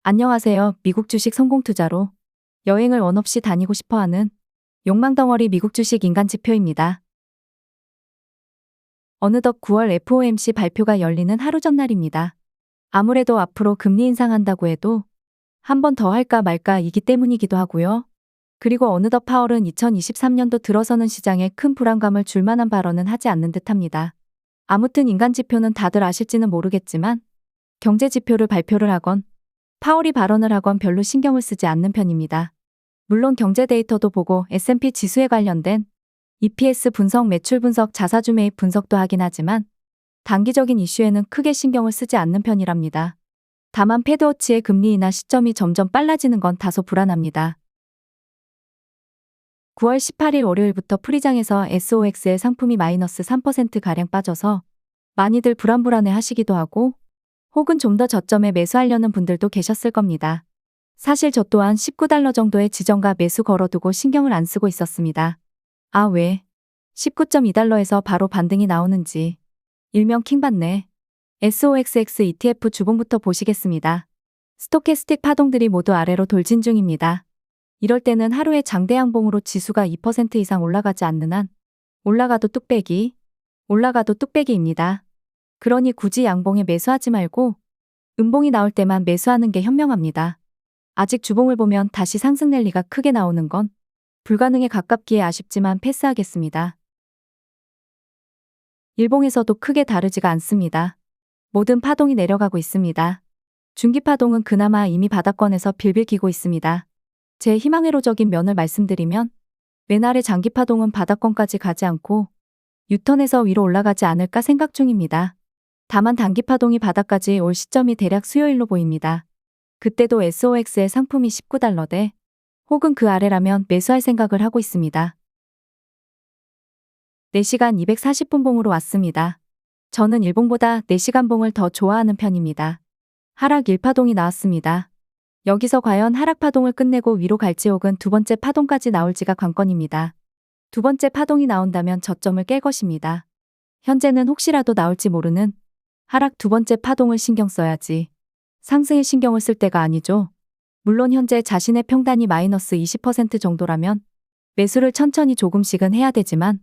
안녕하세요. 미국 주식 성공 투자로 여행을 원 없이 다니고 싶어하는 욕망덩어리 미국 주식 인간 지표입니다. 어느덧 9월 FOMC 발표가 열리는 하루 전날입니다. 아무래도 앞으로 금리 인상한다고 해도 한 번 더 할까 말까이기 때문이기도 하고요. 그리고 어느덧 파월은 2023년도 들어서는 시장에 큰 불안감을 줄 만한 발언은 하지 않는 듯합니다. 아무튼 인간 지표는 다들 아실지는 모르겠지만 경제 지표를 발표를 하건 파월이 발언을 하건 별로 신경을 쓰지 않는 편입니다. 물론 경제 데이터도 보고 S&P 지수에 관련된 EPS 분석, 매출 분석, 자사주 매입 분석도 하긴 하지만 단기적인 이슈에는 크게 신경을 쓰지 않는 편이랍니다. 다만 패드워치의 금리 인하 시점이 점점 빨라지는 건 다소 불안합니다. 9월 18일 월요일부터 프리장에서 SOX의 상품이 마이너스 3%가량 빠져서 많이들 불안해 하시기도 하고 혹은 좀 더 저점에 매수하려는 분들도 계셨을 겁니다. 사실 저 또한 $19 정도의 지정가 매수 걸어두고 신경을 안 쓰고 있었습니다. 아 왜? 19.2달러에서 바로 반등이 나오는지. 일명 킹받네. SOXX ETF 주봉부터 보시겠습니다. 스토캐스틱 파동들이 모두 아래로 돌진 중입니다. 이럴 때는 하루에 장대 양봉으로 지수가 2% 이상 올라가지 않는 한 올라가도 뚝배기입니다. 그러니 굳이 양봉에 매수하지 말고 음봉이 나올 때만 매수하는 게 현명합니다. 아직 주봉을 보면 다시 상승 랠리가 크게 나오는 건 불가능에 가깝기에 아쉽지만 패스하겠습니다. 일봉에서도 크게 다르지가 않습니다. 모든 파동이 내려가고 있습니다. 중기 파동은 그나마 이미 바닥권에서 빌빌 기고 있습니다. 제 희망회로적인 면을 말씀드리면 맨날의 장기 파동은 바닥권까지 가지 않고 유턴해서 위로 올라가지 않을까 생각 중입니다. 다만 단기 파동이 바닥까지 올 시점이 대략 수요일로 보입니다. 그때도 SOX의 상품이 $19대 혹은 그 아래라면 매수할 생각을 하고 있습니다. 4시간 240분 봉으로 왔습니다. 저는 일봉보다 4시간 봉을 더 좋아하는 편입니다. 하락 1파동이 나왔습니다. 여기서 과연 하락 파동을 끝내고 위로 갈지 혹은 두 번째 파동까지 나올지가 관건입니다. 두 번째 파동이 나온다면 저점을 깰 것입니다. 현재는 혹시라도 나올지 모르는 하락 두 번째 파동을 신경 써야지 상승에 신경을 쓸 때가 아니죠. 물론 현재 자신의 평단이 마이너스 20% 정도라면 매수를 천천히 조금씩은 해야 되지만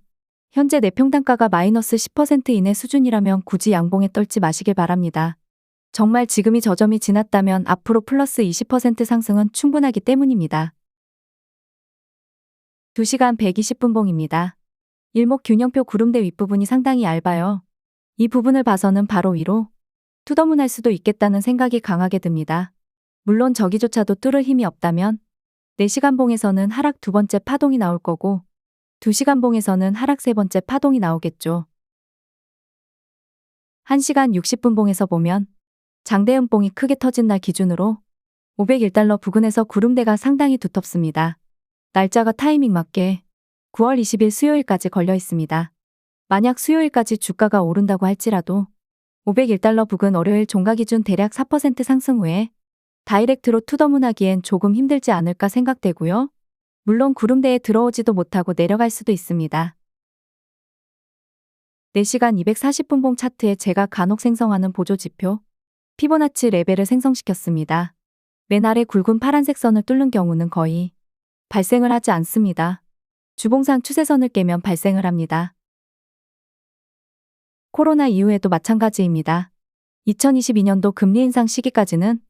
현재 내 평단가가 마이너스 10% 이내 수준이라면 굳이 양봉에 떨지 마시길 바랍니다. 정말 지금이 저점이 지났다면 앞으로 플러스 20% 상승은 충분하기 때문입니다. 2시간 120분 봉입니다. 일목균형표 구름대 윗부분이 상당히 얇아요. 이 부분을 봐서는 바로 위로 투더문할 수도 있겠다는 생각이 강하게 듭니다. 물론 저기조차도 뚫을 힘이 없다면 4시간 봉에서는 하락 두 번째 파동이 나올 거고 2시간 봉에서는 하락 세 번째 파동이 나오겠죠. 1시간 60분 봉에서 보면 장대음봉이 크게 터진 날 기준으로 $501 부근에서 구름대가 상당히 두텁습니다. 날짜가 타이밍 맞게 9월 20일 수요일까지 걸려 있습니다. 만약 수요일까지 주가가 오른다고 할지라도 $501 부근 월요일 종가 기준 대략 4% 상승 후에 다이렉트로 투더문하기엔 조금 힘들지 않을까 생각되고요. 물론 구름대에 들어오지도 못하고 내려갈 수도 있습니다. 4시간 240분 봉 차트에 제가 간혹 생성하는 보조지표 피보나치 레벨을 생성시켰습니다. 맨 아래 굵은 파란색 선을 뚫는 경우는 거의 발생을 하지 않습니다. 주봉상 추세선을 깨면 발생을 합니다. 코로나 이후에도 마찬가지입니다. 2022년도 금리 인상 시기까지는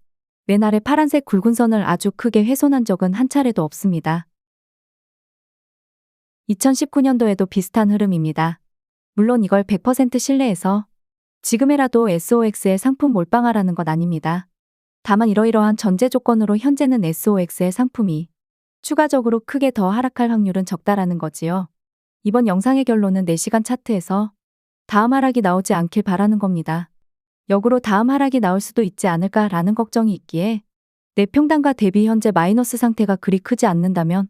맨 아래 파란색 굵은 선을 아주 크게 훼손한 적은 한 차례도 없습니다. 2019년도에도 비슷한 흐름입니다. 물론 이걸 100% 신뢰해서 지금이라도 SOX의 상품 몰빵하라는 것 아닙니다. 다만 이러이러한 전제 조건으로 현재는 SOX의 상품이 추가적으로 크게 더 하락할 확률은 적다라는 거지요. 이번 영상의 결론은 4시간 차트에서 다음 하락이 나오지 않길 바라는 겁니다. 역으로 다음 하락이 나올 수도 있지 않을까라는 걱정이 있기에 내 평단가 대비 현재 마이너스 상태가 그리 크지 않는다면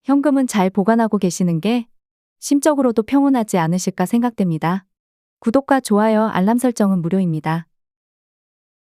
현금은 잘 보관하고 계시는 게 심적으로도 평온하지 않으실까 생각됩니다. 구독과 좋아요, 알람 설정은 무료입니다.